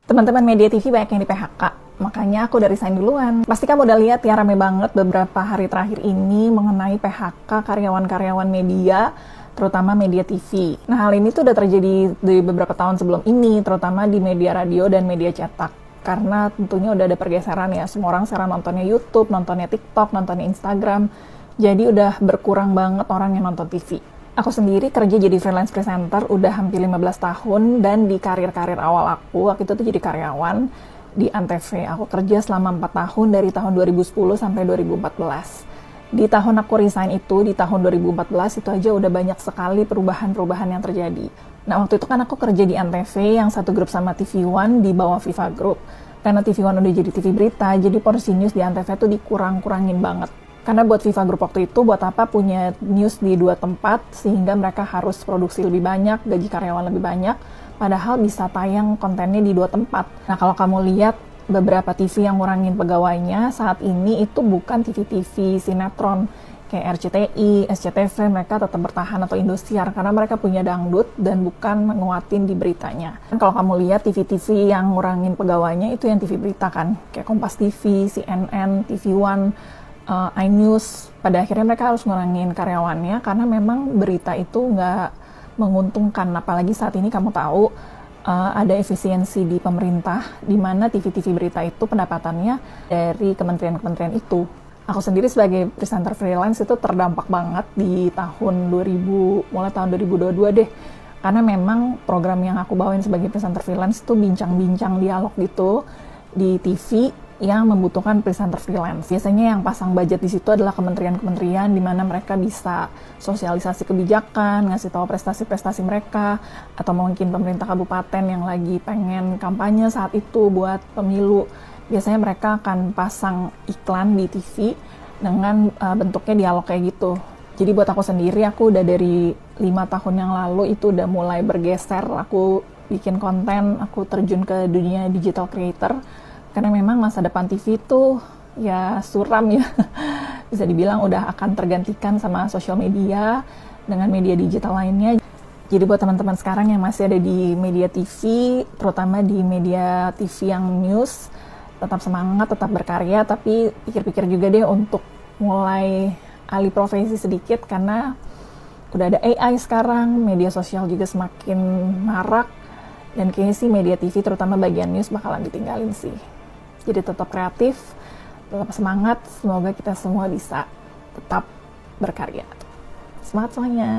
Teman-teman media TV banyak yang di PHK, makanya aku udah resign duluan. Pasti kamu udah lihat ya, rame banget beberapa hari terakhir ini mengenai PHK karyawan-karyawan media, terutama media TV. Nah, hal ini tuh udah terjadi di beberapa tahun sebelum ini, terutama di media radio dan media cetak. Karena tentunya udah ada pergeseran ya, semua orang sekarang nontonnya YouTube, nontonnya TikTok, nontonnya Instagram. Jadi udah berkurang banget orang yang nonton TV. Aku sendiri kerja jadi freelance presenter udah hampir 15 tahun, dan di karir-karir awal aku, waktu itu tuh jadi karyawan di Antv. Aku kerja selama 4 tahun dari tahun 2010 sampai 2014. Di tahun aku resign itu, di tahun 2014, itu aja udah banyak sekali perubahan-perubahan yang terjadi. Nah, waktu itu kan aku kerja di Antv yang satu grup sama TV One di bawah Viva Group. Karena TV One udah jadi TV berita, jadi porsi news di Antv tuh dikurang-kurangin banget. Karena buat Viva Group waktu itu, buat apa punya news di 2 tempat, sehingga mereka harus produksi lebih banyak, gaji karyawan lebih banyak, padahal bisa tayang kontennya di 2 tempat. Nah, kalau kamu lihat beberapa TV yang ngurangin pegawainya, saat ini itu bukan TV-TV sinetron, kayak RCTI, SCTV, mereka tetap bertahan, atau Indosiar, karena mereka punya dangdut dan bukan nguatin di beritanya. Dan kalau kamu lihat TV-TV yang ngurangin pegawainya, itu yang TV berita kan, kayak Kompas TV, CNN, TV One, iNews. Pada akhirnya mereka harus ngurangin karyawannya karena memang berita itu nggak menguntungkan. Apalagi saat ini kamu tahu ada efisiensi di pemerintah, di mana TV-TV berita itu pendapatannya dari kementerian-kementerian itu. Aku sendiri sebagai presenter freelance itu terdampak banget di tahun 2000, mulai tahun 2022 deh. Karena memang program yang aku bawain sebagai presenter freelance itu bincang-bincang dialog gitu di TV yang membutuhkan presenter freelance. Biasanya yang pasang budget di situ adalah kementerian-kementerian, di mana mereka bisa sosialisasi kebijakan, ngasih tahu prestasi-prestasi mereka, atau mungkin pemerintah kabupaten yang lagi pengen kampanye saat itu buat pemilu. Biasanya mereka akan pasang iklan di TV dengan bentuknya dialog kayak gitu. Jadi buat aku sendiri, aku udah dari 5 tahun yang lalu itu udah mulai bergeser, aku bikin konten, aku terjun ke dunia digital creator. Karena memang masa depan TV itu ya suram ya, bisa dibilang udah akan tergantikan sama sosial media dengan media digital lainnya. Jadi buat teman-teman sekarang yang masih ada di media TV, terutama di media TV yang news, tetap semangat, tetap berkarya, tapi pikir-pikir juga deh untuk mulai alih profesi sedikit, karena udah ada AI sekarang, media sosial juga semakin marak, dan kayaknya sih media TV terutama bagian news bakalan ditinggalin sih. Jadi tetap kreatif, tetap semangat, semoga kita semua bisa tetap berkarya. Semangat semuanya!